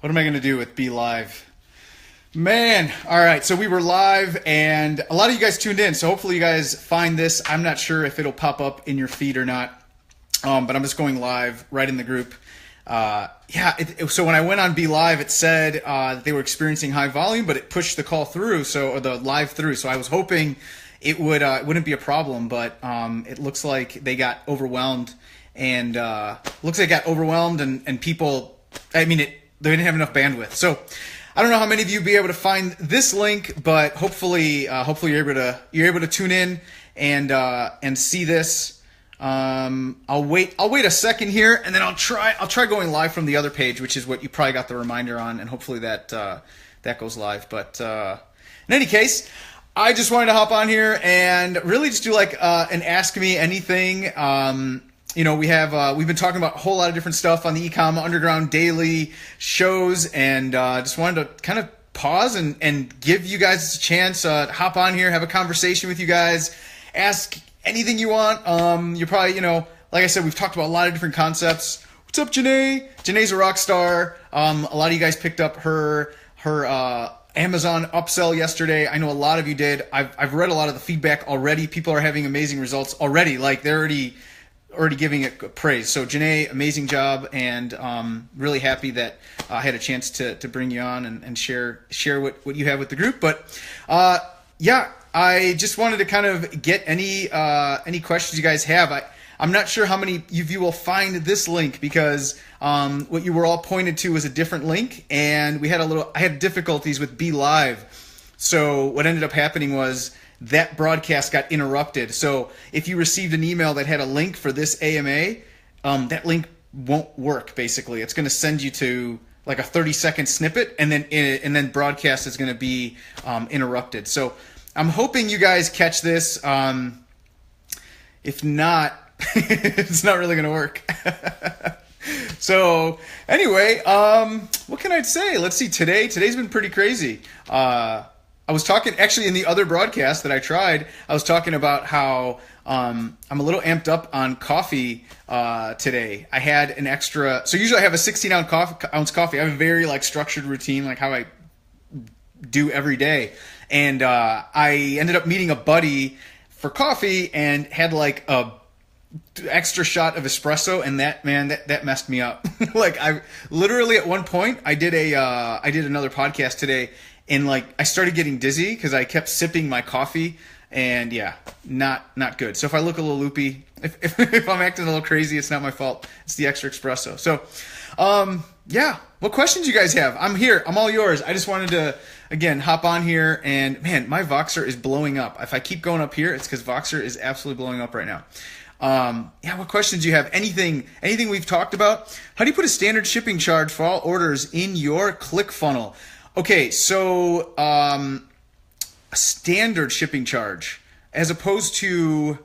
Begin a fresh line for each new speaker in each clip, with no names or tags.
What am I going to do with Be Live? Man, all right, so we were live, and a lot of you guys tuned in, so hopefully you guys find this. I'm not sure if it'll pop up in your feed or not, but I'm just going live right in the group. So when I went on Be Live, it said that they were experiencing high volume, but it pushed the call through, or the live through, so I was hoping it wouldn't be a problem, but it looks like they got overwhelmed, and people, they didn't have enough bandwidth. So I don't know how many of you will be able to find this link, but hopefully you're able to tune in and see this. I'll wait a second here, and then I'll try going live from the other page, which is what you probably got the reminder on, and hopefully that goes live. But in any case, I just wanted to hop on here and really just do like an Ask Me Anything. We've been talking about a whole lot of different stuff on the eCom Underground daily shows, and just wanted to kind of pause and give you guys a chance to hop on here, have a conversation with you guys, ask anything you want. You're probably, like I said, we've talked about a lot of different concepts. What's up, Janae? Janae's a rock star. A lot of you guys picked up her Amazon upsell yesterday. I know a lot of you did. I've read a lot of the feedback already. People are having amazing results already. Like they're already giving it praise. So Janae, amazing job, and really happy that I had a chance to bring you on and share what you have with the group. But I just wanted to kind of get any questions you guys have. I'm not sure how many of you will find this link, because what you were all pointed to was a different link, and I had difficulties with Be Live. So what ended up happening was that broadcast got interrupted. So if you received an email that had a link for this AMA, that link won't work. Basically, it's going to send you to like a 30-second snippet, and then broadcast is going to be interrupted. So I'm hoping you guys catch this. If not, it's not really going to work. So anyway, what can I say? Let's see. Today's been pretty crazy. I was talking, actually, in the other broadcast that I tried, I was talking about how I'm a little amped up on coffee today. I had an extra, so usually I have a 16-ounce coffee. I have a very structured routine, like how I do every day. And I ended up meeting a buddy for coffee and had like a extra shot of espresso, and that messed me up. I literally at one point I did another podcast today, and I started getting dizzy because I kept sipping my coffee, and not good. So if I look a little loopy, if I'm acting a little crazy, it's not my fault. It's the extra espresso. So what questions you guys have? I'm here. I'm all yours. I just wanted to again hop on here, and man, my Voxer is blowing up. If I keep going up here, it's because Voxer is absolutely blowing up right now. What questions do you have? Anything we've talked about? How do you put a standard shipping charge for all orders in your ClickFunnels? Okay, so a standard shipping charge as opposed to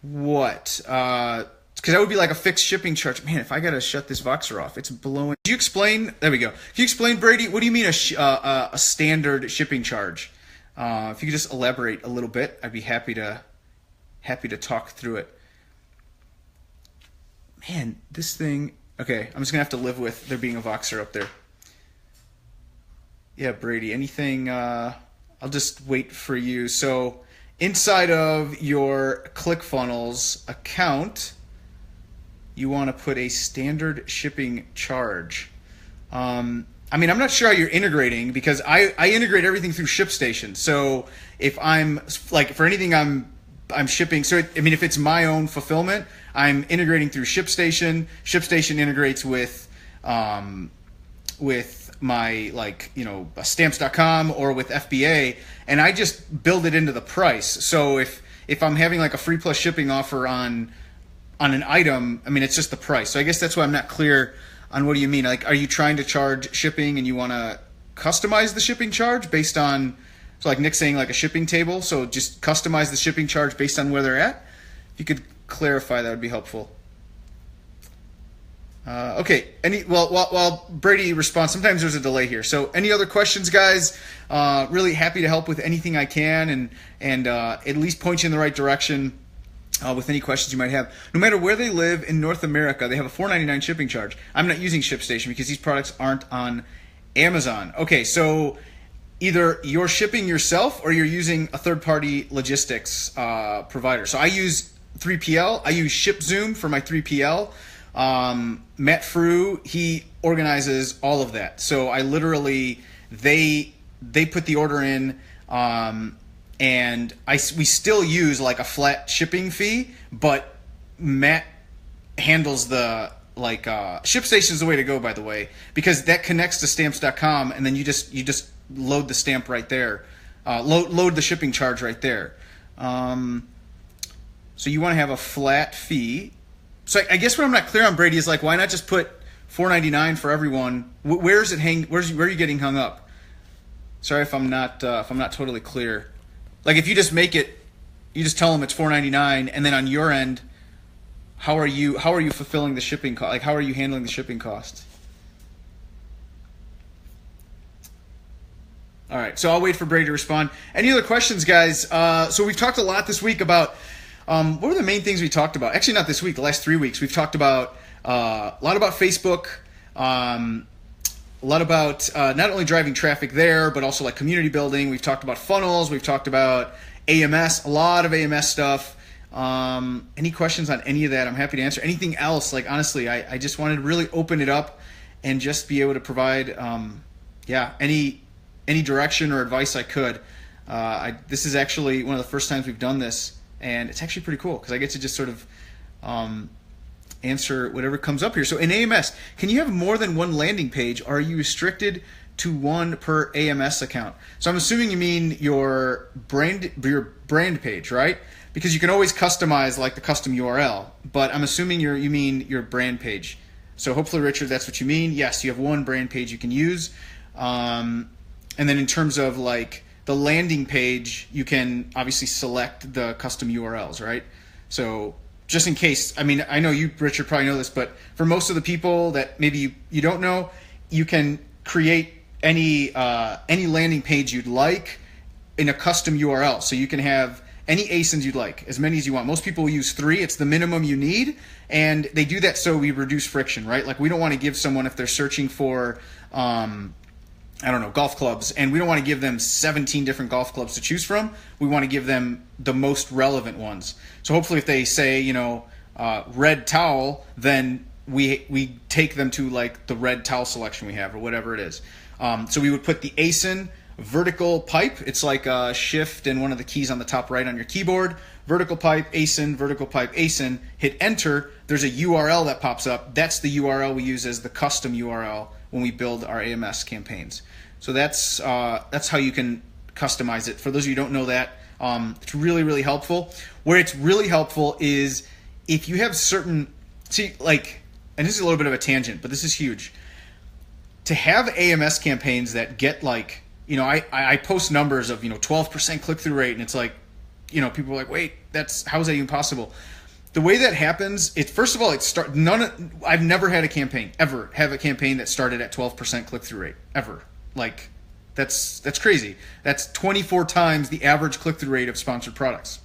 what? Because that would be like a fixed shipping charge. Man, if I got to shut this Voxer off, it's blowing. Could you explain? There we go. Can you explain, Brady? What do you mean a standard shipping charge? If you could just elaborate a little bit, I'd be happy to talk through it. Man, this thing. Okay, I'm just gonna have to live with there being a Voxer up there. Yeah, Brady. Anything? I'll just wait for you. So inside of your ClickFunnels account, you want to put a standard shipping charge. I'm not sure how you're integrating, because I integrate everything through ShipStation. So if I'm for anything I'm shipping, so if it's my own fulfillment, I'm integrating through ShipStation. ShipStation integrates with my stamps.com or with FBA, and I just build it into the price. So if I'm having a free plus shipping offer on an item, it's just the price. So I guess that's why I'm not clear on what do you mean. Are you trying to charge shipping and you want to customize the shipping charge based on, so like Nick's saying, a shipping table, so just customize the shipping charge based on where they're at? If you could clarify, that would be helpful. Okay. While Brady responds, sometimes there's a delay here. So any other questions, guys? Really happy to help with anything I can, and at least point you in the right direction. with any questions you might have. No matter where they live in North America, they have a $4.99 shipping charge. I'm not using ShipStation because these products aren't on Amazon. Okay, so either you're shipping yourself or you're using a third-party logistics provider. So I use 3PL. I use ShipZoom for my 3PL. Matt Frew, he organizes all of that. So I literally, they put the order in, and we still use like a flat shipping fee, but Matt handles the ShipStation is the way to go, by the way, because that connects to stamps.com, and then you just load the stamp right there, load the shipping charge right there. So you want to have a flat fee. So I guess what I'm not clear on, Brady, is like, why not just put $4.99 for everyone? Where are you getting hung up? Sorry if I'm not totally clear. Like if you just make it, you just tell them it's $4.99, and then on your end, how are you fulfilling the shipping cost? Like how are you handling the shipping cost? All right, so I'll wait for Brady to respond. Any other questions, guys? So we've talked a lot this week about what were the main things we talked about? Actually, not this week. The last 3 weeks, we've talked about a lot about Facebook, a lot about not only driving traffic there, but also like community building. We've talked about funnels. We've talked about AMS, a lot of AMS stuff. Any questions on any of that? I'm happy to answer. Anything else? Like honestly, I just wanted to really open it up and just be able to provide, any direction or advice I could. This is actually one of the first times we've done this, and it's actually pretty cool because I get to just sort of answer whatever comes up here. So in AMS, can you have more than one landing page, or are you restricted to one per AMS account? So I'm assuming you mean your brand page, right? Because you can always customize like the custom URL, but I'm assuming you mean your brand page. So hopefully, Richard, that's what you mean. Yes, you have one brand page you can use. And then in terms of like the landing page, you can obviously select the custom URLs, right? So just in case, I mean, I know you, Richard, probably know this, but for most of the people that maybe you don't know, you can create any landing page you'd like in a custom URL. So you can have any ASINs you'd like, as many as you want. Most people use 3. It's the minimum you need, and they do that so we reduce friction, right? Like we don't want to give someone, if they're searching for golf clubs, and we don't want to give them 17 different golf clubs to choose from. We want to give them the most relevant ones. So hopefully if they say, red towel, then we take them to like the red towel selection we have or whatever it is. So we would put the ASIN vertical pipe. It's like a shift and one of the keys on the top right on your keyboard. Vertical pipe, ASIN, hit enter. There's a URL that pops up. That's the URL we use as the custom URL when we build our AMS campaigns. So that's how you can customize it. For those of you who don't know that, it's really, really helpful. Where it's really helpful is if you have certain, and this is a little bit of a tangent, but this is huge. To have AMS campaigns that get like, I post numbers of, 12% click-through rate, and it's like, people are like, wait, how is that even possible? The way that happens, first of all, I've never had a campaign, ever have a campaign that started at 12% click-through rate, ever. Like, that's crazy. That's 24 times the average click-through rate of sponsored products.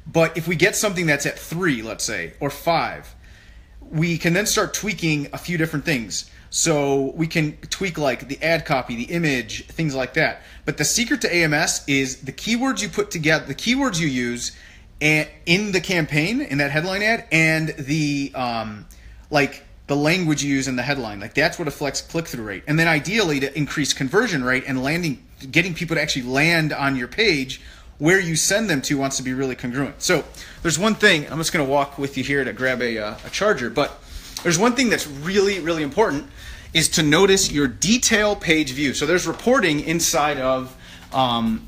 But if we get something that's at 3, let's say, or 5, we can then start tweaking a few different things. So we can tweak like the ad copy, the image, things like that. But the secret to AMS is the keywords you put together, the keywords you use in the campaign, in that headline ad, and the the language you use in the headline. Like that's what affects click-through rate. And then ideally to increase conversion rate and getting people to actually land on your page where you send them to wants to be really congruent. So there's one thing, I'm just going to walk with you here to grab a charger, but there's one thing that's really, really important is to notice your detail page view. So there's reporting inside of AMS.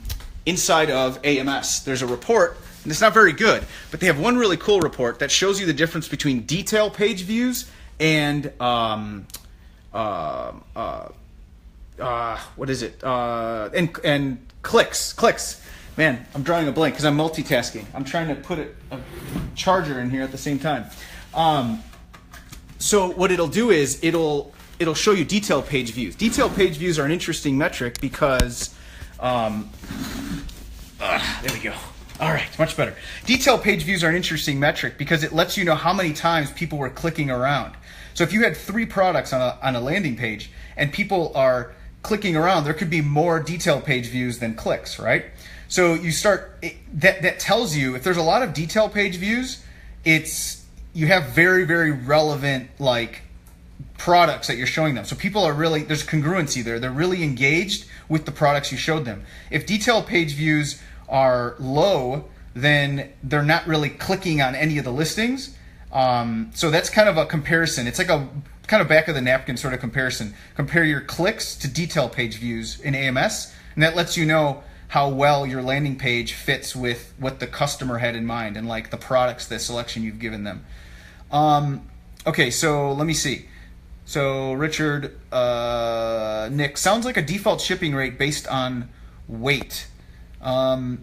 There's a report, and it's not very good, but they have one really cool report that shows you the difference between detail page views and what is it? And clicks. Man, I'm drawing a blank because I'm multitasking. I'm trying to put a charger in here at the same time. So what it'll do is it'll show you detailed page views. Detailed page views are an interesting metric because there we go. All right, much better. Detail page views are an interesting metric because it lets you know how many times people were clicking around. So if you had 3 products on a landing page and people are clicking around, there could be more detail page views than clicks, right? So you start, that tells you if there's a lot of detail page views, you have very, very relevant like products that you're showing them. So people are really, there's congruency there. They're really engaged with the products you showed them. If detail page views are low, then they're not really clicking on any of the listings. So that's kind of a comparison. It's like a kind of back of the napkin sort of comparison. Compare your clicks to detail page views in AMS, and that lets you know how well your landing page fits with what the customer had in mind and like the products, the selection you've given them. Okay, so let me see. So Richard, Nick, sounds like a default shipping rate based on weight. So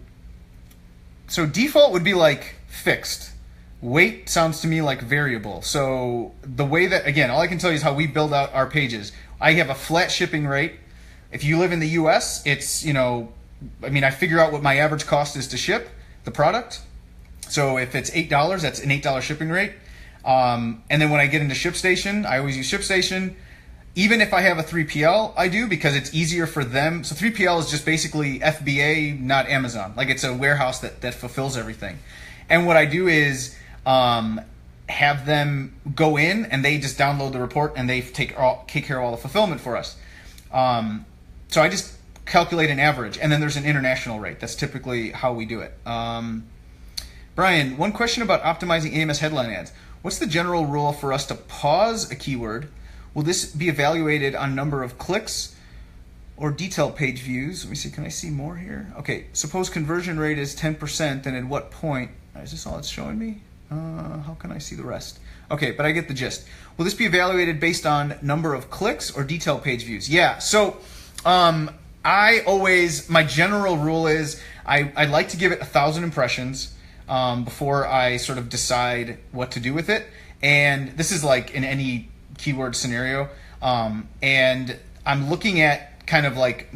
default would be like fixed. Weight sounds to me like variable. So the way that, again, all I can tell you is how we build out our pages. I have a flat shipping rate. If you live in the US, it's, I figure out what my average cost is to ship the product. So if it's $8, that's an $8 shipping rate. And then when I get into ShipStation, I always use ShipStation. Even if I have a 3PL, I do because it's easier for them. So 3PL is just basically FBA, not Amazon. Like it's a warehouse that fulfills everything. And what I do is have them go in and they just download the report and they take care of all the fulfillment for us. So I just calculate an average, and then there's an international rate. That's typically how we do it. Brian, one question about optimizing AMS headline ads. What's the general rule for us to pause a keyword? Will this be evaluated on number of clicks or detail page views? Let me see, can I see more here? Okay, suppose conversion rate is 10%, then at what point? Is this all it's showing me? How can I see the rest? Okay, but I get the gist. Will this be evaluated based on number of clicks or detail page views? Yeah, so my general rule is I like to give it 1,000 impressions before I sort of decide what to do with it. And this is like in any keyword scenario. And I'm looking at kind of like,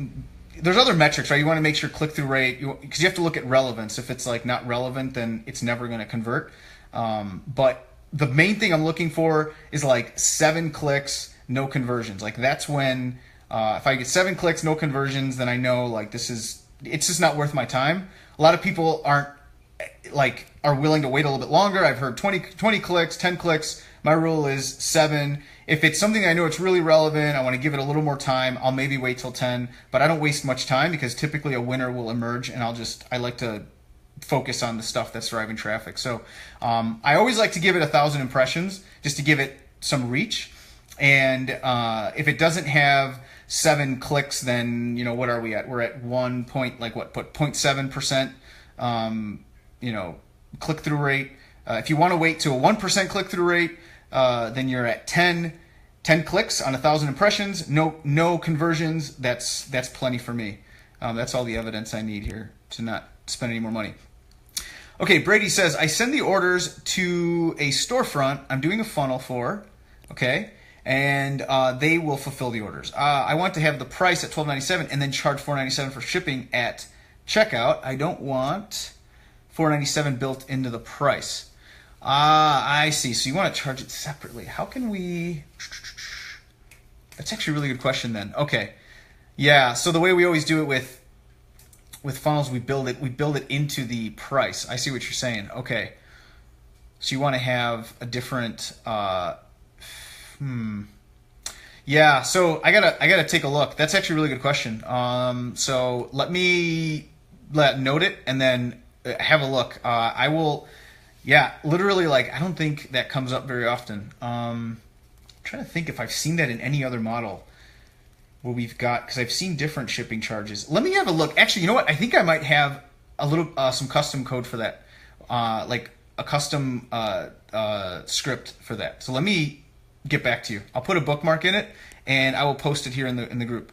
there's other metrics, right? You want to make sure click-through rate, because you have to look at relevance. If it's like not relevant, then it's never going to convert. But the main thing I'm looking for is like 7 clicks, no conversions. Like that's when, if I get 7 clicks, no conversions, then I know like it's just not worth my time. A lot of people are willing to wait a little bit longer. I've heard 20 clicks, 10 clicks. My rule is 7. If it's something I know it's really relevant, I want to give it a little more time, I'll maybe wait till 10, but I don't waste much time because typically a winner will emerge, and I like to focus on the stuff that's driving traffic. So I always like to give it 1,000 impressions just to give it some reach. And if it doesn't have 7 clicks, then what are we at? We're at 0.7% click-through rate. If you want to wait to a 1% click-through rate, then you're at 10 clicks on 1,000 impressions, no conversions. That's plenty for me. That's all the evidence I need here to not spend any more money. Okay, Brady says, I send the orders to a storefront I'm doing a funnel for, okay, and they will fulfill the orders. I want to have the price at $12.97 and then charge $4.97 for shipping at checkout. I don't want $4.97 built into the price. I see. So you want to charge it separately. How can we... That's actually a really good question then. Okay. Yeah, so the way we always do it with funnels, we build it into the price. I see what you're saying. Okay. So you want to have a different Yeah, so I gotta take a look. That's actually a really good question. So let me note it and then have a look. I will. Yeah, literally, I don't think that comes up very often. I'm trying to think if I've seen that in any other model where we've got, because I've seen different shipping charges. Let me have a look. Actually, you know what? I think I might have a little some custom code for that, like a custom script for that. So let me get back to you. I'll put a bookmark in it and I will post it here in the group.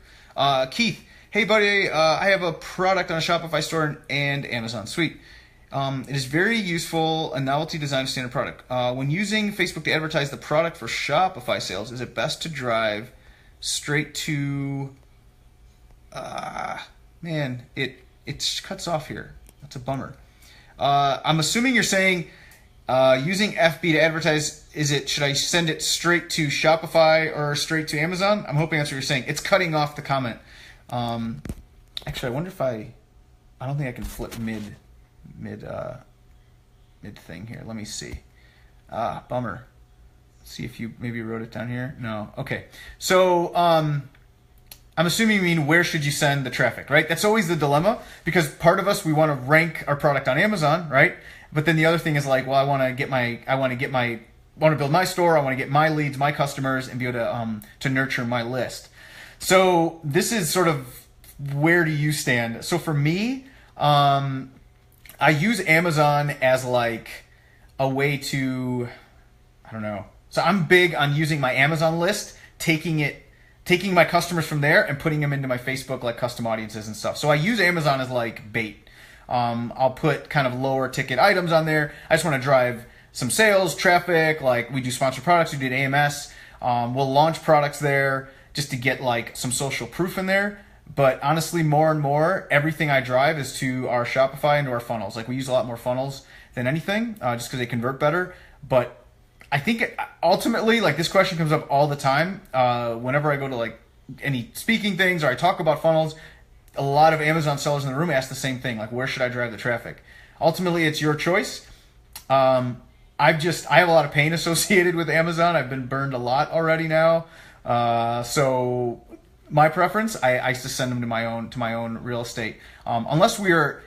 Keith, hey buddy, I have a product on a Shopify store and Amazon. Sweet. It is very useful, a novelty design of standard product. When using Facebook to advertise the product for Shopify sales, is it best to drive straight to, man, it cuts off here. That's a bummer. I'm assuming you're saying using FB to advertise. Should I send it straight to Shopify or straight to Amazon? I'm hoping that's what you're saying. It's cutting off the comment. Actually, I wonder if I don't think I can flip mid thing here. Let me see. Bummer. See if you maybe wrote it down here. No. Okay. So I'm assuming you mean where should you send the traffic, right? That's always the dilemma, because part of us, we want to rank our product on Amazon, right? But then the other thing is like, well, I want to build my store. I want to get my leads, my customers, and be able to nurture my list. So this is sort of where do you stand? So for me, I use Amazon as like a way to, I don't know. So I'm big on using my Amazon list, taking my customers from there and putting them into my Facebook like custom audiences and stuff. So I use Amazon as like bait. I'll put kind of lower ticket items on there. I just want to drive some sales, traffic. Like we do sponsored products, we did AMS. We'll launch products there just to get like some social proof in there. But honestly, more and more, everything I drive is to our Shopify and to our funnels. Like we use a lot more funnels than anything, just because they convert better. But I think ultimately, like this question comes up all the time. Whenever I go to like any speaking things or I talk about funnels, a lot of Amazon sellers in the room ask the same thing, like where should I drive the traffic? Ultimately, it's your choice. I have a lot of pain associated with Amazon. I've been burned a lot already now. So my preference, I used to send them to my own real estate. Unless we're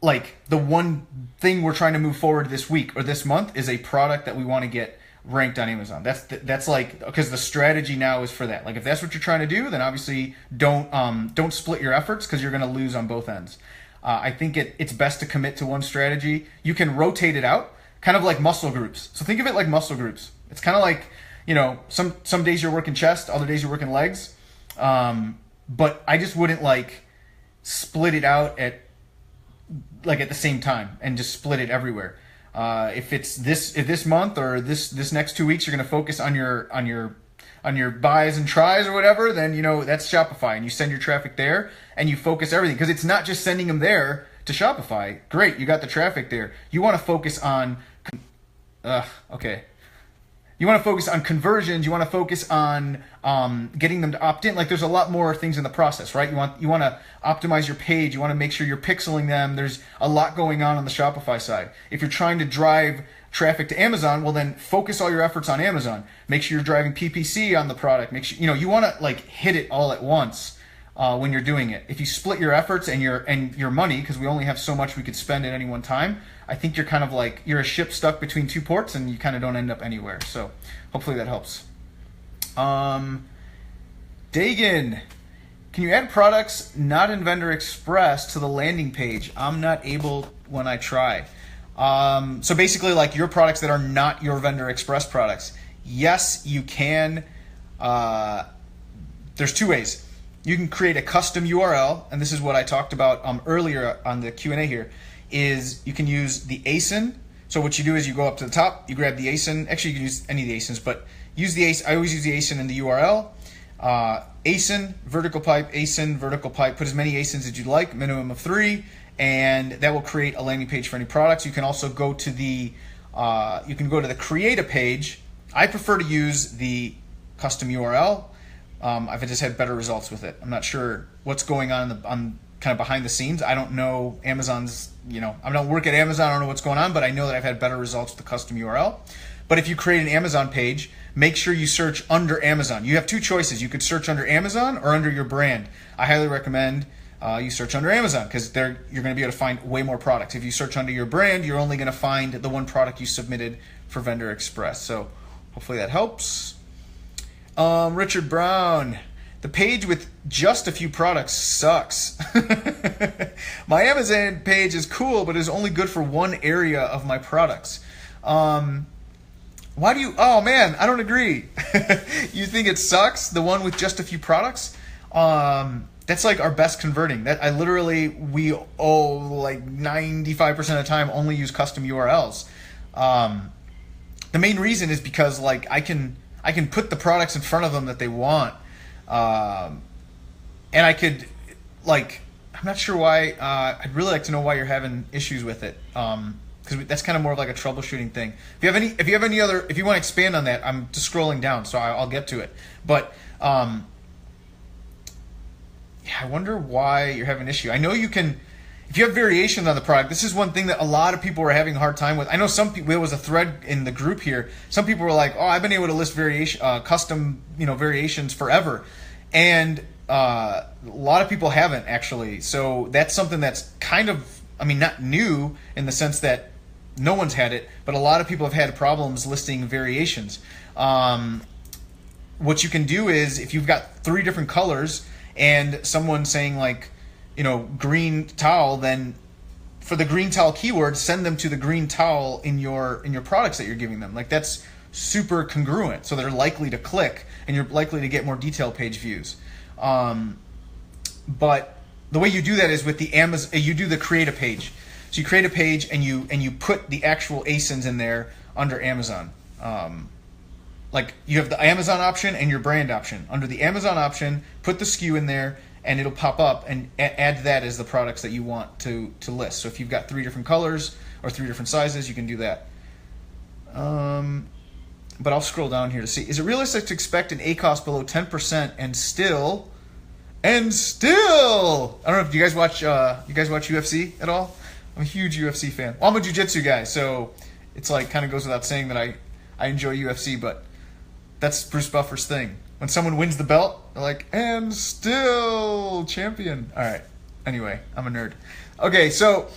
like the one thing we're trying to move forward this week or this month is a product that we want to get ranked on Amazon. That's like, because the strategy now is for that. Like if that's what you're trying to do, then obviously don't split your efforts, because you're going to lose on both ends. I think it's best to commit to one strategy. You can rotate it out, kind of like muscle groups. So think of it like muscle groups. It's kind of like, some days you're working chest, other days you're working legs. But I just wouldn't like split it out at the same time and just split it everywhere. If this month or this next 2 weeks you're going to focus on your buys and tries or whatever, then that's Shopify, and you send your traffic there and you focus everything, because it's not just sending them there to Shopify. Great, you got the traffic there. You want to focus on You want to focus on conversions. You want to focus on getting them to opt in. Like there's a lot more things in the process, right? You want to optimize your page. You want to make sure you're pixeling them. There's a lot going on the Shopify side. If you're trying to drive traffic to Amazon, well then focus all your efforts on Amazon. Make sure you're driving PPC on the product. Make sure you want to like hit it all at once when you're doing it. If you split your efforts and your money, because we only have so much we could spend at any one time, I think you're kind of like you're a ship stuck between two ports and you kind of don't end up anywhere. So hopefully that helps. Dagan, can you add products not in Vendor Express to the landing page? I'm not able when I try. So basically like your products that are not your Vendor Express products. Yes, you can. There's two ways. You can create a custom URL, and this is what I talked about earlier on the Q&A here, is you can use the ASIN. So what you do is you go up to the top, you grab the ASIN. Actually, you can use any of the ASINs, but use the ASIN. I always use the ASIN in the URL. ASIN, vertical pipe, ASIN, vertical pipe. Put as many ASINs as you'd like, minimum of 3, and that will create a landing page for any products. You can also go to the create a page. I prefer to use the custom URL. I've just had better results with it. I'm not sure what's going on kind of behind the scenes. I don't know Amazon's, I don't work at Amazon. I don't know what's going on, but I know that I've had better results with the custom URL. But if you create an Amazon page, make sure you search under Amazon. You have two choices. You could search under Amazon or under your brand. I highly recommend you search under Amazon, because you're going to be able to find way more products. If you search under your brand, you're only going to find the one product you submitted for Vendor Express. So hopefully that helps. Richard Brown, the page with just a few products sucks. My Amazon page is cool, but is only good for one area of my products. Why do you? Oh man, I don't agree. You think it sucks? The one with just a few products? That's like our best converting. We like 95% of the time only use custom URLs. The main reason is because like I can put the products in front of them that they want, and I could like I'm not sure why. I'd really like to know why you're having issues with it. Because that's kind of more of like a troubleshooting thing. If you have any other, if you want to expand on that, I'm just scrolling down, so I'll get to it. But yeah, I wonder why you're having an issue. I know you can, if you have variations on the product. This is one thing that a lot of people were having a hard time with. I know some people. There was a thread in the group here. Some people were like, "Oh, I've been able to list custom, variations forever," and a lot of people haven't actually. So that's something that's kind of, I mean, not new in the sense that no one's had it, but a lot of people have had problems listing variations. What you can do is, if you've got 3 different colors and someone's saying like, green towel, then for the green towel keyword, send them to the green towel in your products that you're giving them. Like, that's super congruent, so they're likely to click and you're likely to get more detail page views. But the way you do that is with the Amazon. You do the create a page. So you create a page and you put the actual ASINs in there under Amazon. Like, you have the Amazon option and your brand option. Under the Amazon option, put the SKU in there and it'll pop up, and add that as the products that you want to list. So if you've got 3 different colors or 3 different sizes, you can do that. But I'll scroll down here to see. Is it realistic to expect an ACoS below 10% and still? I don't know if you guys watch UFC at all? I'm a huge UFC fan. Well, I'm a jiu-jitsu guy, so it's like kind of goes without saying that I enjoy UFC, but that's Bruce Buffer's thing. When someone wins the belt, they're like, and still champion. All right. Anyway, I'm a nerd. Okay, so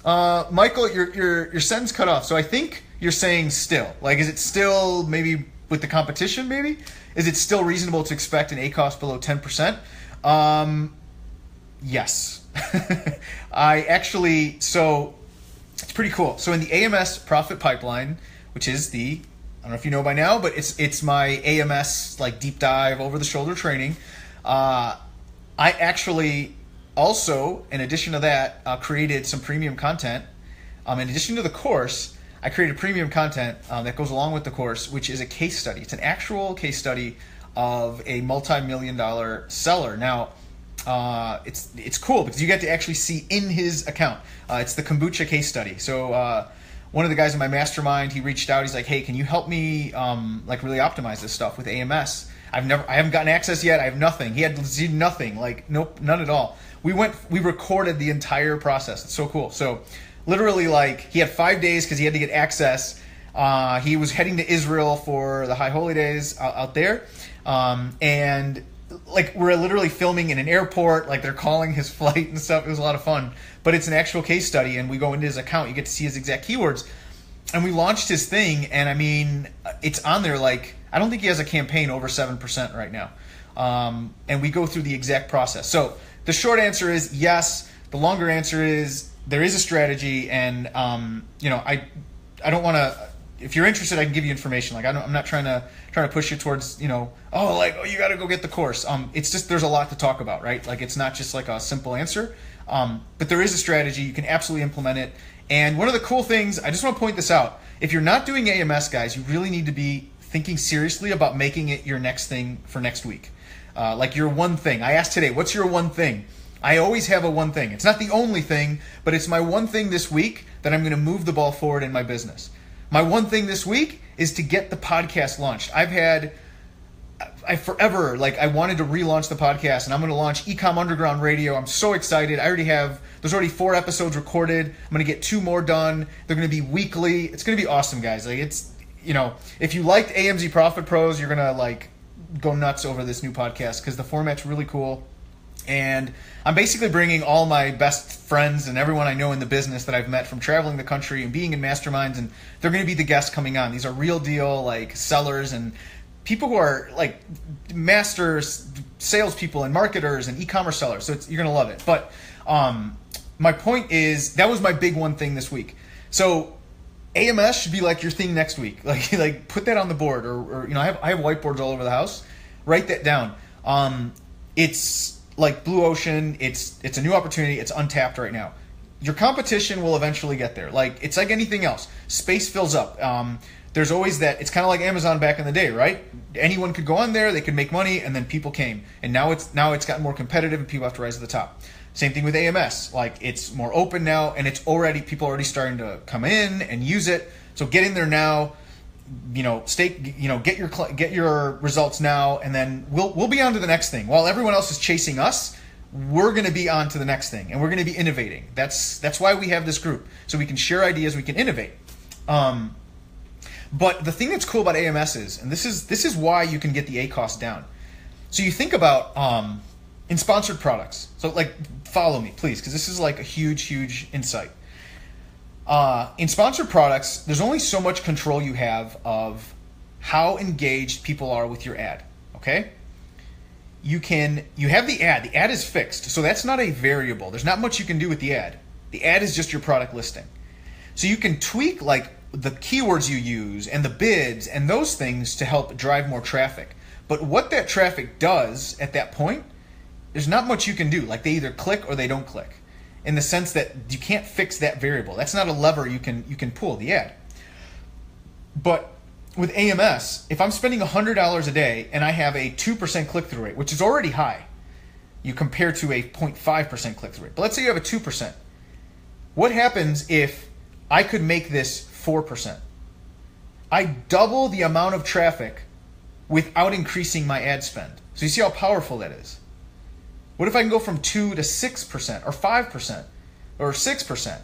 Michael, your sentence cut off. So I think you're saying still. Like, is it still maybe with the competition? Maybe is it still reasonable to expect an ACoS below 10%? Yes. I actually, so it's pretty cool. So in the AMS profit pipeline, which is I don't know if you know by now, but it's my AMS like deep dive over the shoulder training. I actually also, in addition to that, created some premium content. In addition to the course, I created premium content that goes along with the course, which is a case study. It's an actual case study of a multi-million-dollar seller. Now, it's cool because you get to actually see in his account. It's the kombucha case study. So one of the guys in my mastermind, he reached out. He's like, "Hey, can you help me like really optimize this stuff with AMS? I haven't gotten access yet. I have nothing." He had nothing, like nope, none at all. We recorded the entire process. It's so cool. So literally, like, he had 5 days because he had to get access. He was heading to Israel for the High Holy Days out there, and like, we're literally filming in an airport, like they're calling his flight and stuff. It was a lot of fun, but it's an actual case study, and we go into his account. You get to see his exact keywords, and we launched his thing, and I mean, it's on there. Like, I don't think he has a campaign over 7% right now, and we go through the exact process. So the short answer is yes. The longer answer is there is a strategy, and I don't want to. If you're interested, I can give you information. Like, I'm not trying to push you towards, you got to go get the course. It's just, there's a lot to talk about, right? Like, it's not just like a simple answer. But there is a strategy. You can absolutely implement it. And one of the cool things, I just want to point this out. If you're not doing AMS, guys, you really need to be thinking seriously about making it your next thing for next week. Like your one thing. I asked today, what's your one thing? I always have a one thing. It's not the only thing, but it's my one thing this week that I'm going to move the ball forward in my business. My one thing this week is to get the podcast launched. I forever, like, I wanted to relaunch the podcast, and I'm going to launch eCom Underground Radio. I'm so excited. There's already 4 episodes recorded. I'm going to get 2 more done. They're going to be weekly. It's going to be awesome, guys. Like, it's, if you liked AMZ Profit Pros, you're going to like go nuts over this new podcast because the format's really cool. And I'm basically bringing all my best friends and everyone I know in the business that I've met from traveling the country and being in masterminds, and they're going to be the guests coming on. These are real deal, like, sellers and people who are like masters, salespeople and marketers and e-commerce sellers. So you're going to love it. But my point is, that was my big one thing this week. So AMS should be like your thing next week. Like put that on the board, or I have whiteboards all over the house. Write that down. It's like blue ocean. It's a new opportunity. It's untapped right now. Your competition will eventually get there. Like, it's like anything else. Space fills up. There's always that. It's kind of like Amazon back in the day, right? Anyone could go on there. They could make money, and then people came. And now it's gotten more competitive, and people have to rise to the top. Same thing with AMS. Like, it's more open now, and people are already starting to come in and use it. So get in there now, get your results now, and then we'll be on to the next thing. While everyone else is chasing us, we're going to be on to the next thing, and we're going to be innovating. That's why we have this group, so we can share ideas, we can innovate. But the thing that's cool about AMS is, and this is why you can get the ACoS down. So you think about in sponsored products. So like, follow me, please, because this is like a huge insight. In sponsored products, there's only so much control you have of how engaged people are with your ad. Okay? You have the ad. The ad is fixed, so that's not a variable. There's not much you can do with the ad. The ad is just your product listing. So you can tweak like the keywords you use and the bids and those things to help drive more traffic. But what that traffic does at that point, there's not much you can do. Like, they either click or they don't click, in the sense that you can't fix that variable. That's not a lever you can pull, the ad. But with AMS, if I'm spending $100 a day and I have a 2% click-through rate, which is already high, you compare to a 0.5% click-through rate. But let's say you have a 2%. What happens if I could make this 4%? I double the amount of traffic without increasing my ad spend. So you see how powerful that is. What if I can go from 2 to 6% or 5% or 6%?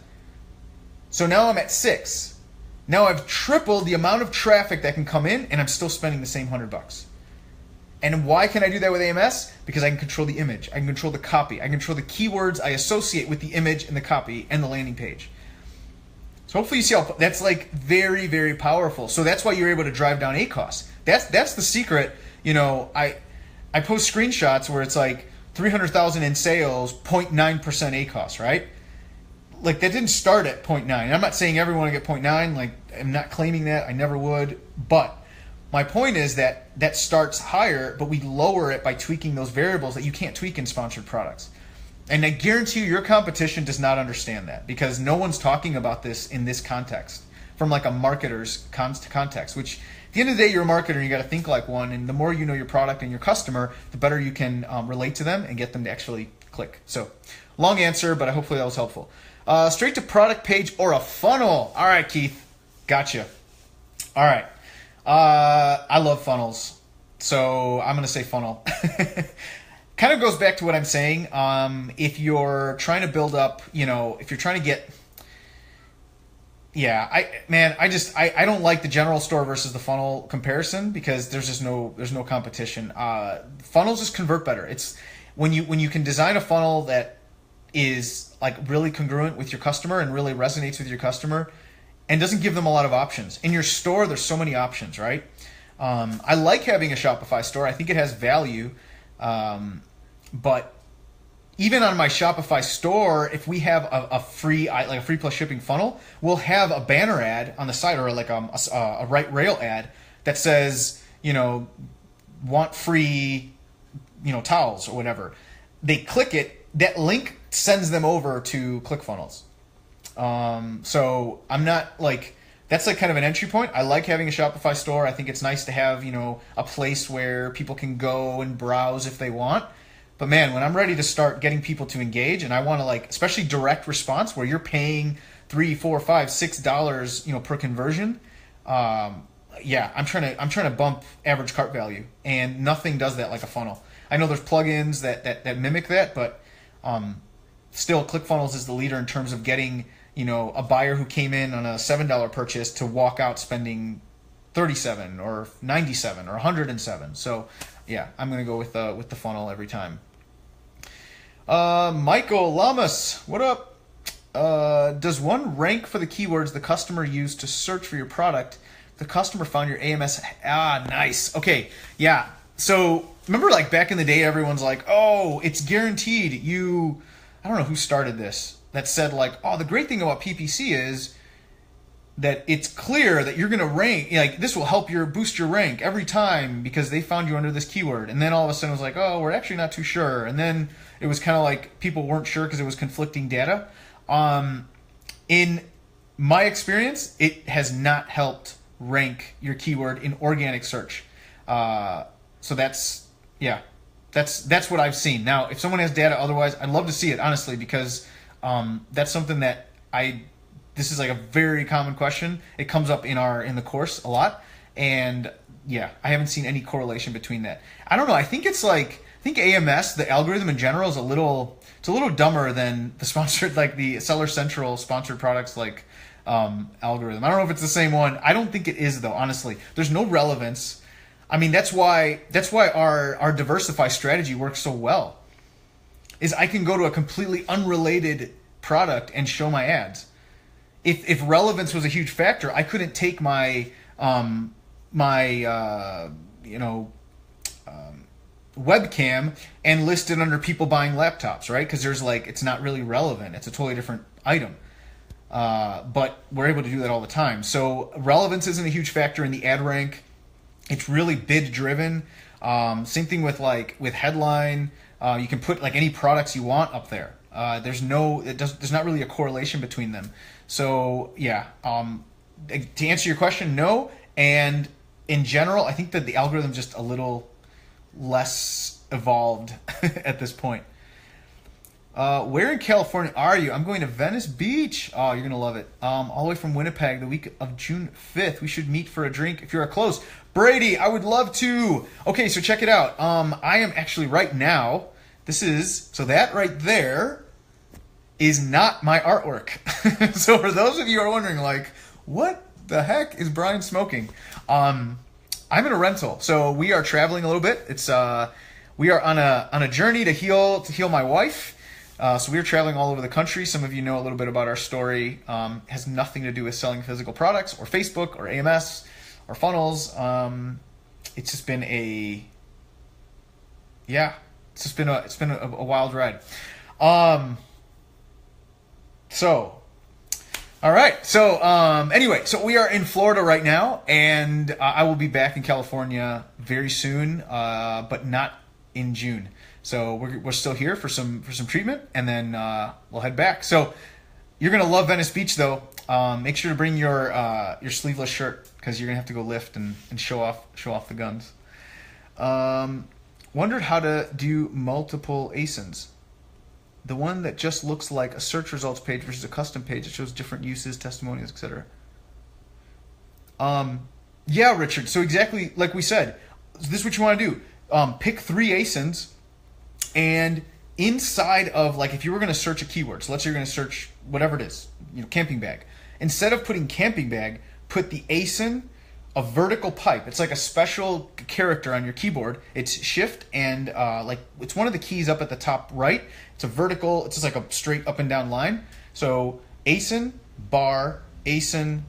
So now I'm at 6. Now I've tripled the amount of traffic that can come in, and I'm still spending the same $100. And why can I do that with AMS? Because I can control the image, I can control the copy, I can control the keywords I associate with the image and the copy and the landing page. So hopefully you see how that's like very powerful. So that's why you're able to drive down ACoS. That's the secret. I post screenshots where it's like 300,000 in sales, 0.9% ACoS, right? Like, that didn't start at 0.9. I'm not saying everyone will get 0.9. Like, I'm not claiming that. I never would. But my point is that starts higher, but we lower it by tweaking those variables that you can't tweak in sponsored products. And I guarantee you, your competition does not understand that, because no one's talking about this in this context, from like a marketer's context, which at the end of the day, you're a marketer and you got to think like one. And the more you know your product and your customer, the better you can relate to them and get them to actually click. So, long answer, but hopefully that was helpful. Straight to product page or a funnel. All right, Keith. Gotcha. All right. I love funnels, so I'm going to say funnel. Kind of goes back to what I'm saying. If you're trying to build up, if you're trying to get, I don't like the general store versus the funnel comparison, because there's no competition. Funnels just convert better. It's when you can design a funnel that is like really congruent with your customer and really resonates with your customer and doesn't give them a lot of options. In your store, there's so many options, right? I like having a Shopify store. I think it has value. But even on my Shopify store, if we have a free plus shipping funnel, we'll have a banner ad on the side, or like a right rail ad that says, want free, towels or whatever. They click it, that link sends them over to ClickFunnels. So I'm not like, that's like kind of an entry point. I like having a Shopify store. I think it's nice to have, a place where people can go and browse if they want. But man, when I'm ready to start getting people to engage, and I want to like, especially direct response where you're paying $3, $4, $5, $6, per conversion. I'm trying to bump average cart value, and nothing does that like a funnel. I know there's plugins that mimic that, but still ClickFunnels is the leader in terms of getting, a buyer who came in on a $7 purchase to walk out spending $37 or $97 or $107. So yeah, I'm going to go with the funnel every time. Michael Lamas, what up? Does one rank for the keywords the customer used to search for your product? The customer found your AMS. Nice. Okay. Yeah. So remember, like back in the day, everyone's like, oh, it's guaranteed. I don't know who started this, that said like, oh, the great thing about PPC is that it's clear that you're going to rank, like this will help boost your rank every time because they found you under this keyword. And then all of a sudden it was like, oh, we're actually not too sure. And then it was kind of like people weren't sure because it was conflicting data. In my experience, it has not helped rank your keyword in organic search. So that's That's what I've seen. Now, if someone has data otherwise, I'd love to see it, honestly, because that's something that this is like a very common question. It comes up in the course a lot, and yeah, I haven't seen any correlation between that. I don't know. I think AMS, the algorithm in general, is a little dumber than the sponsored, like the Seller Central sponsored products like algorithm. I don't know if it's the same one. I don't think it is, though. Honestly, there's no relevance. I mean, that's why our diversify strategy works so well. Is I can go to a completely unrelated product and show my ads. If relevance was a huge factor, I couldn't take my webcam and list it under people buying laptops, right? Because it's not really relevant. It's a totally different item. But we're able to do that all the time. So relevance isn't a huge factor in the ad rank. It's really bid driven. Same thing with headline. You can put like any products you want up there. There's not really a correlation between them. So yeah, to answer your question, no. And in general, I think that the algorithm is just a little less evolved at this point. Where in California are you? I'm going to Venice Beach. Oh, you're going to love it. All the way from Winnipeg the week of June 5th. We should meet for a drink if you're close. Brady, I would love to. Okay, so check it out. I am actually right now, that right there is not my artwork. So for those of you who are wondering, like, what the heck is Brian smoking? I'm in a rental. So we are traveling a little bit. We are on a journey to heal my wife. So we are traveling all over the country. Some of you know a little bit about our story. Has nothing to do with selling physical products or Facebook or AMS or funnels. It's just been a wild ride. All right. So anyway, so we are in Florida right now, and I will be back in California very soon, but not in June. So we're still here for some treatment, and then we'll head back. So you're gonna love Venice Beach, though. Make sure to bring your sleeveless shirt, because you're gonna have to go lift and show off the guns. Wondered how to do multiple ASINs. The one that just looks like a search results page versus a custom page that shows different uses, testimonials, etc. Yeah, Richard. So exactly like we said, this is what you want to do. Pick 3 ASINs, and inside of, like, if you were going to search a keyword, so let's say you're going to search whatever it is, camping bag. Instead of putting camping bag, put the ASIN, a vertical pipe. It's like a special character on your keyboard. It's shift and it's one of the keys up at the top right. It's a vertical, it's just like a straight up and down line. So ASIN, bar, ASIN,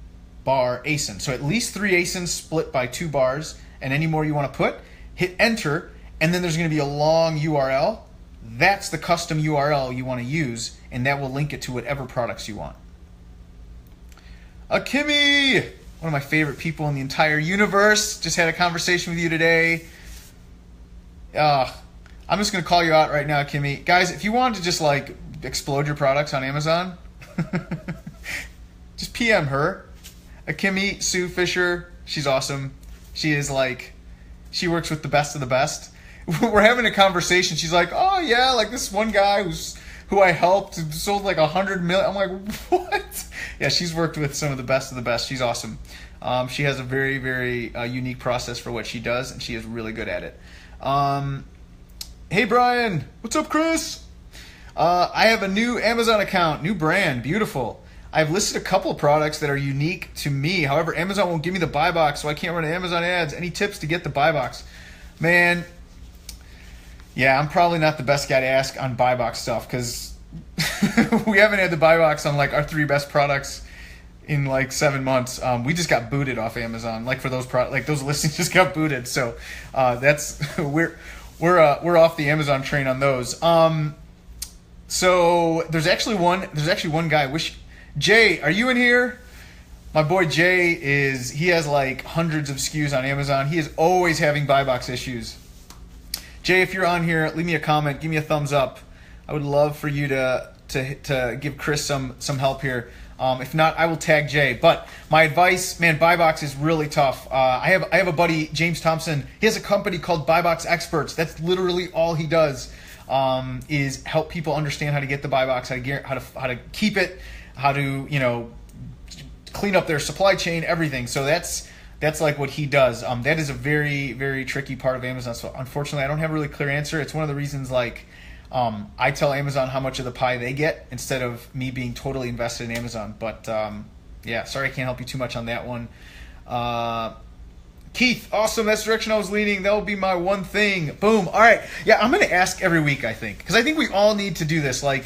bar, ASIN. So at least 3 ASINs split by 2 bars, and any more you want to put, hit enter, and then there's going to be a long URL. That's the custom URL you want to use, and that will link it to whatever products you want. Kimmy, one of my favorite people in the entire universe, just had a conversation with you today. I'm just going to call you out right now, Kimmy. Guys, if you wanted to just like explode your products on Amazon, just PM her. Kimmy Sue Fisher, she's awesome. She works with the best of the best. We're having a conversation. She's like, oh yeah, like this one guy who I helped sold like 100 million. I'm like, what? Yeah, she's worked with some of the best. She's awesome. She has a very, very unique process for what she does, and she is really good at it. Hey, Brian. What's up, Chris? I have a new Amazon account, new brand, beautiful. I've listed a couple of products that are unique to me. However, Amazon won't give me the buy box, so I can't run Amazon ads. Any tips to get the buy box? Man, yeah, I'm probably not the best guy to ask on buy box stuff, because we haven't had the buy box on like our 3 best products in like 7 months. We just got booted off Amazon. Like for those those listings just got booted. So that's we're off the Amazon train on those. So there's actually one guy. Jay, are you in here? My boy Jay he has like hundreds of SKUs on Amazon. He is always having buy box issues. Jay, if you're on here, leave me a comment, give me a thumbs up. I would love for you to give Chris some help here. If not, I will tag Jay. But my advice, man, buy box is really tough. I have a buddy, James Thompson. He has a company called Buy Box Experts. That's literally all he does, is help people understand how to get the buy box, how to keep it, how to clean up their supply chain, everything. So that's like what he does. That is a very, very tricky part of Amazon. So unfortunately, I don't have a really clear answer. It's one of the reasons I tell Amazon how much of the pie they get instead of me being totally invested in Amazon. But yeah, sorry I can't help you too much on that one. Keith, awesome. That's the direction I was leaning. That will be my one thing. Boom. All right. Yeah, I'm going to ask every week, I think, because I think we all need to do this. Like,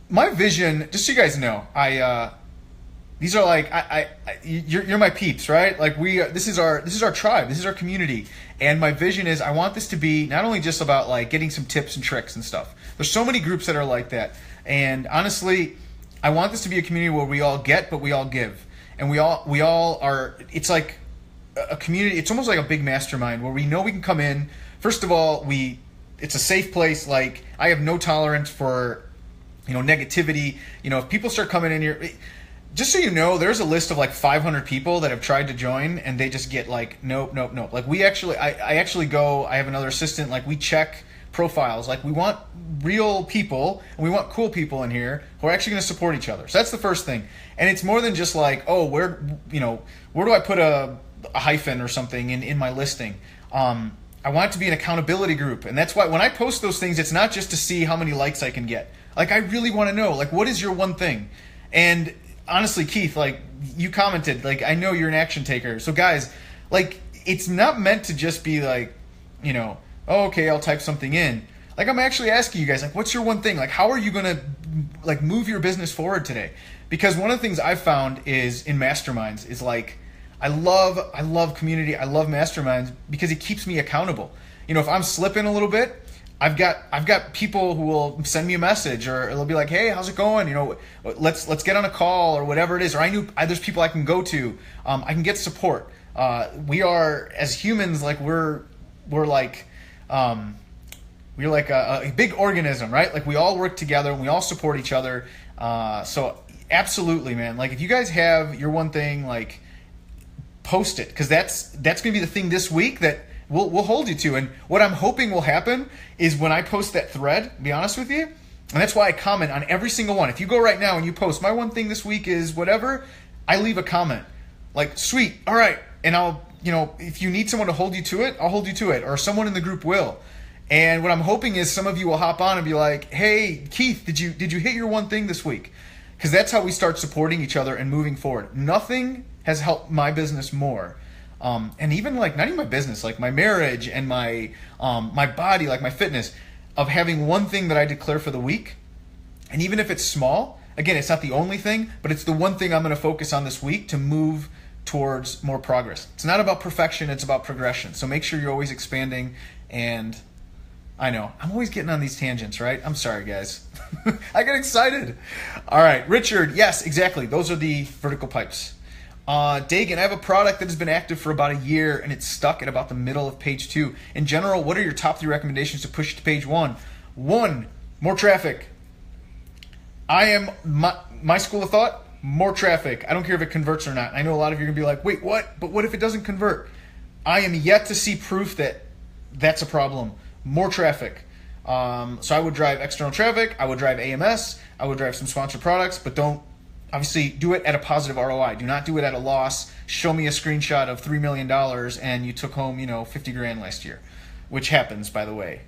my vision, just so you guys know, these are like you're my peeps, right? Like this is our tribe, this is our community, and my vision is I want this to be not only just about like getting some tips and tricks and stuff. There's so many groups that are like that, and honestly, I want this to be a community where we all get, but we all give, and we all are. It's like a community. It's almost like a big mastermind where we know we can come in. First of all, it's a safe place. Like I have no tolerance for negativity. If people start coming in here. Just so you know, there's a list of like 500 people that have tried to join, and they just get like, nope. Like I actually go, I have another assistant, like we check profiles. Like we want real people, and we want cool people in here who are actually going to support each other. So that's the first thing. And it's more than just like, oh, where do I put a hyphen or something in my listing? I want it to be an accountability group. And that's why when I post those things, it's not just to see how many likes I can get. Like I really want to know, like, what is your one thing? And honestly, Keith, like you commented, like I know you're an action taker. So guys, like it's not meant to just be like, oh, okay, I'll type something in. Like I'm actually asking you guys, like, what's your one thing? Like, how are you gonna like move your business forward today? Because one of the things I've found is in masterminds is like I love community, I love masterminds because it keeps me accountable. If I'm slipping a little bit, I've got people who will send me a message, or they'll be like, "Hey, how's it going? Let's get on a call or whatever it is." Or there's people I can go to. I can get support. We are as humans, like we're like a big organism, right? Like we all work together and we all support each other. So absolutely, man. Like if you guys have your one thing, like post it, because that's gonna be the thing this week that we'll hold you to. And what I'm hoping will happen is when I post that thread, to be honest with you, and that's why I comment on every single one. If you go right now and you post, my one thing this week is whatever, I leave a comment. Like, sweet, all right. And I'll, if you need someone to hold you to it, I'll hold you to it. Or someone in the group will. And what I'm hoping is some of you will hop on and be like, hey, Keith, did you hit your one thing this week? Because that's how we start supporting each other and moving forward. Nothing has helped my business more. And even like not even my business, like my marriage and my body, like my fitness, of having one thing that I declare for the week. And even if it's small, again, it's not the only thing, but it's the one thing I'm going to focus on this week to move towards more progress. It's not about perfection, it's about progression. So make sure you're always expanding. And I know I'm always getting on these tangents, right? I'm sorry, guys. I get excited. All right, Richard. Yes, exactly. Those are the vertical pipes. Dagan, I have a product that has been active for about a year and it's stuck at about the middle of page 2. In general, what are your top 3 recommendations to push it to page 1? 1, more traffic. My school of thought, more traffic. I don't care if it converts or not. I know a lot of you are going to be like, wait, what? But what if it doesn't convert? I am yet to see proof that that's a problem. More traffic. So I would drive external traffic. I would drive AMS. I would drive some sponsored products, but don't. Obviously, do it at a positive ROI. Do not do it at a loss. Show me a screenshot of $3 million and you took home, $50,000 last year, which happens, by the way.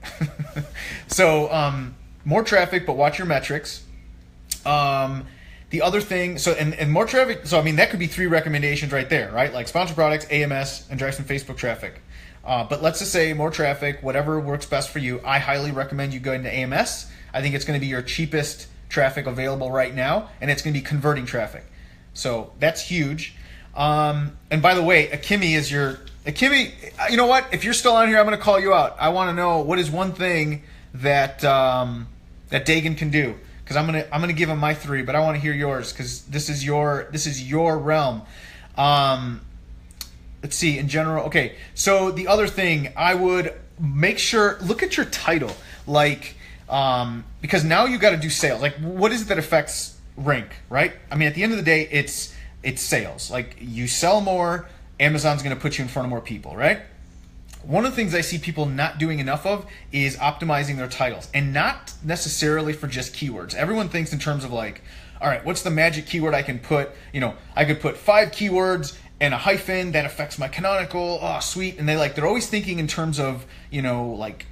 So more traffic, but watch your metrics. The other thing, and more traffic. So that could be 3 recommendations right there, right? Like sponsored products, AMS, and drive some Facebook traffic. But let's just say more traffic, whatever works best for you. I highly recommend you go into AMS. I think it's going to be your cheapest traffic available right now, and it's going to be converting traffic. So that's huge. And by the way, Akimi, you know what? If you're still on here, I'm going to call you out. I want to know what is one thing that that Dagan can do, because I'm going to give him my 3, but I want to hear yours because this is your realm. Let's see, in general. Okay, so the other thing, I would make sure, look at your title, like, because now you got to do sales. Like, what is it that affects rank, right? I mean, at the end of the day, it's sales. Like, you sell more, Amazon's going to put you in front of more people, right? One of the things I see people not doing enough of is optimizing their titles, and not necessarily for just keywords. Everyone thinks in terms of like, all right, what's the magic keyword I can put? I could put 5 keywords and a hyphen that affects my canonical. Oh, sweet. And they're always thinking in terms of, like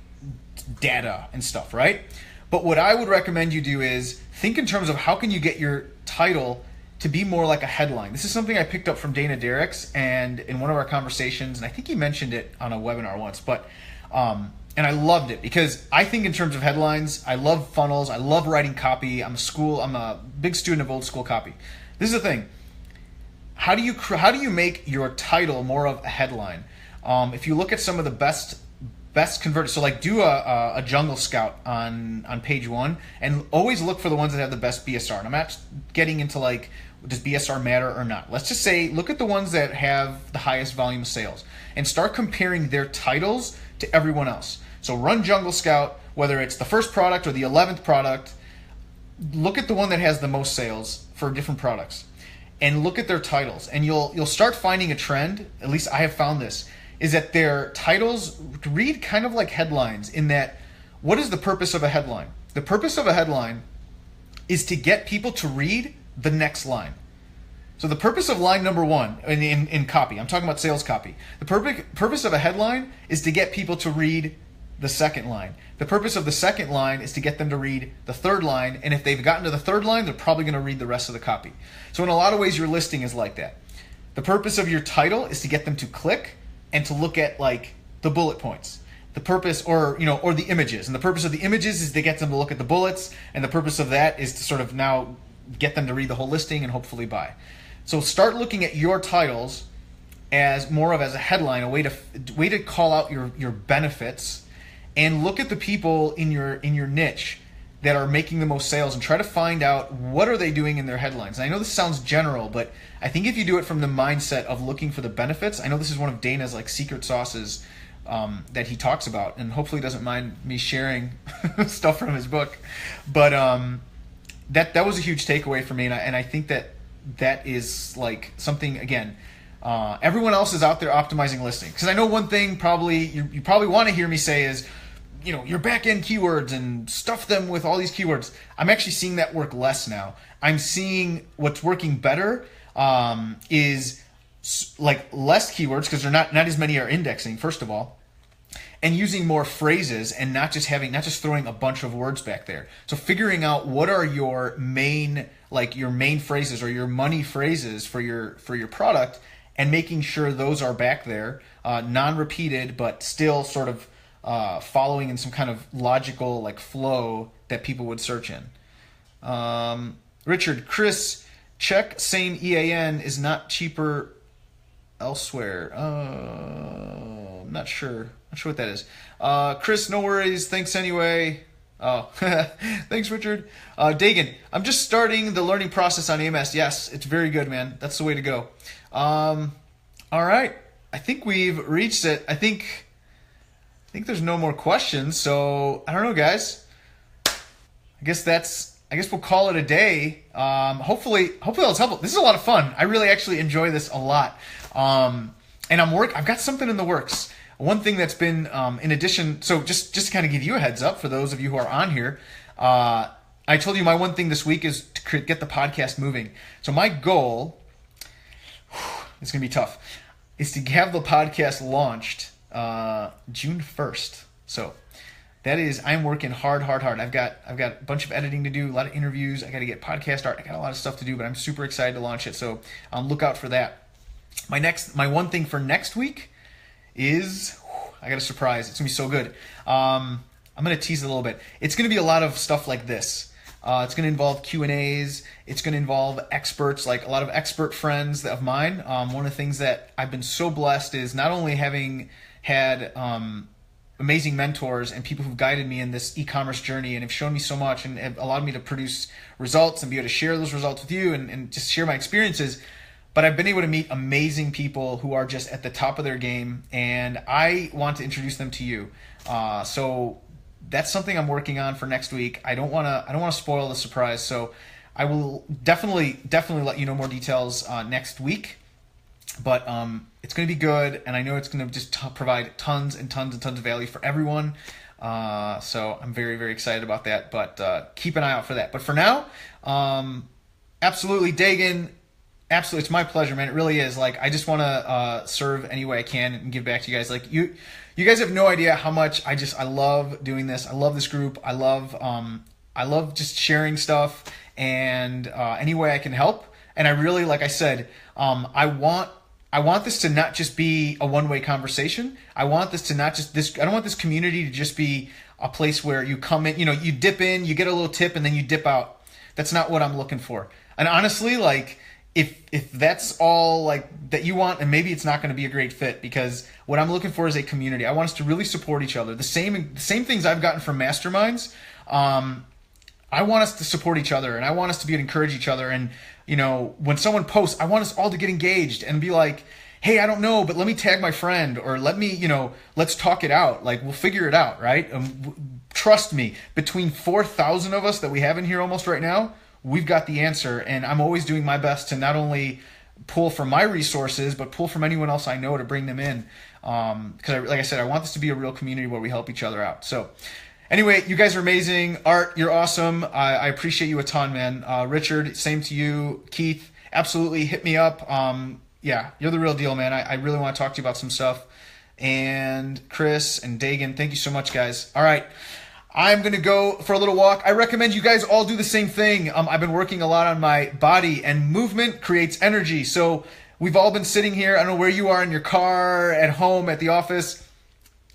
data and stuff, right? But what I would recommend you do is think in terms of how can you get your title to be more like a headline. This is something I picked up from Dana Derricks and in one of our conversations, and I think he mentioned it on a webinar once, but and I loved it because I think in terms of headlines, I love funnels, I love writing copy. I'm a big student of old school copy. This is the thing. How do you make your title more of a headline? If you look at some of the best converted, so like do a jungle scout on page 1 and always look for the ones that have the best BSR. And I'm not getting into like, does BSR matter or not? Let's just say, look at the ones that have the highest volume of sales and start comparing their titles to everyone else. So run Jungle Scout, whether it's the first product or the 11th product, look at the one that has the most sales for different products and look at their titles. And you'll start finding a trend, at least I have found this, is that their titles read kind of like headlines in that, what is the purpose of a headline? The purpose of a headline is to get people to read the next line. So the purpose of line number 1 in copy, I'm talking about sales copy. The purpose of a headline is to get people to read the second line. The purpose of the second line is to get them to read the third line. And if they've gotten to the third line, they're probably going to read the rest of the copy. So in a lot of ways, your listing is like that. The purpose of your title is to get them to click and to look at like the bullet points. The purpose, or the images. And the purpose of the images is to get them to look at the bullets. And the purpose of that is to sort of now get them to read the whole listing and hopefully buy. So start looking at your titles as more of as a headline, a way to call out your benefits, and look at the people in your niche that are making the most sales and try to find out what are they doing in their headlines. And I know this sounds general, but I think if you do it from the mindset of looking for the benefits, I know this is one of Dana's like secret sauces that he talks about, and hopefully doesn't mind me sharing stuff from his book. But that was a huge takeaway for me, and I think that is like something, again, everyone else is out there optimizing listing. Because I know one thing probably you probably want to hear me say is, your back end keywords and stuff them with all these keywords. I'm actually seeing that work less now. I'm seeing what's working better is like less keywords, because they're not as many are indexing, first of all, and using more phrases and not just throwing a bunch of words back there. So figuring out what are your main phrases or your money phrases for your product, and making sure those are back there, non-repeated, but still sort of following in some kind of logical like flow that people would search in. Richard, Chris, check same EAN is not cheaper elsewhere. I'm not sure what that is. Chris, no worries. Thanks anyway. Oh, thanks, Richard. Dagan, I'm just starting the learning process on AMS. Yes, it's very good, man. That's the way to go. All right. I think we've reached it. I think there's no more questions. So I don't know, guys. I guess we'll call it a day. Hopefully that was helpful. This is a lot of fun. I really actually enjoy this a lot. And I've got something in the works. One thing that's been, in addition, so just to kind of give you a heads up for those of you who are on here, I told you my one thing this week is to get the podcast moving. So my goal, it's going to be tough, is to have the podcast launched June 1st. So that is, I'm working hard. I've got a bunch of editing to do, a lot of interviews. I got to get podcast art. I got a lot of stuff to do, but I'm super excited to launch it. So look out for that. My one thing for next week is, I got a surprise. It's gonna be so good. I'm gonna tease it a little bit. It's gonna be a lot of stuff like this. It's gonna involve Q&As. It's gonna involve experts, like a lot of expert friends of mine. One of the things that I've been so blessed is not only having had amazing mentors and people who've guided me in this e-commerce journey and have shown me so much and have allowed me to produce results and be able to share those results with you and just share my experiences. But I've been able to meet amazing people who are just at the top of their game, and I want to introduce them to you. So that's something I'm working on for next week. I don't want to spoil the surprise. So I will definitely let you know more details next week. But it's going to be good, and I know it's going to just provide tons and tons and tons of value for everyone. So I'm very, very excited about that. But keep an eye out for that. But for now, absolutely, Dagan. Absolutely, it's my pleasure, man. It really is. Like, I just want to serve any way I can and give back to you guys. Like, you guys have no idea how much I love doing this. I love this group. I love just sharing stuff and any way I can help. And I really, like I said, I want this to not just be a one-way conversation. I want this to not just this. I don't want this community to just be a place where you come in, you dip in, you get a little tip, and then you dip out. That's not what I'm looking for. And honestly, like, if that's all like that you want, and maybe it's not going to be a great fit, because what I'm looking for is a community. I want us to really support each other. The same things I've gotten from masterminds. I want us to support each other, and I want us to be able to encourage each other. And when someone posts, I want us all to get engaged and be like, hey, I don't know, but let me tag my friend, or let me, let's talk it out. Like, we'll figure it out, right? Trust me, between 4,000 of us that we have in here almost right now, we've got the answer. And I'm always doing my best to not only pull from my resources, but pull from anyone else I know to bring them in. Because like I said, I want this to be a real community where we help each other out. So anyway, you guys are amazing. Art, you're awesome. I appreciate you a ton, man. Richard, same to you. Keith, absolutely, hit me up. Yeah, you're the real deal, man. I really want to talk to you about some stuff. And Chris and Dagan, thank you so much, guys. All right, I'm going to go for a little walk. I recommend you guys all do the same thing. I've been working a lot on my body, and movement creates energy. So we've all been sitting here. I don't know where you are, in your car, at home, at the office.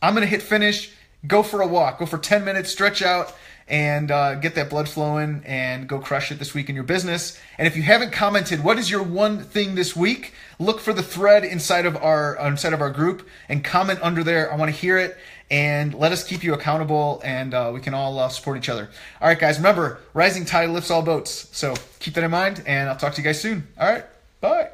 I'm going to hit finish. Go for a walk. Go for 10 minutes, stretch out, and get that blood flowing, and go crush it this week in your business. And if you haven't commented, what is your one thing this week? Look for the thread inside of our group and comment under there. I want to hear it, and let us keep you accountable, and we can all support each other. All right, guys, remember, rising tide lifts all boats. So keep that in mind, and I'll talk to you guys soon. All right, bye.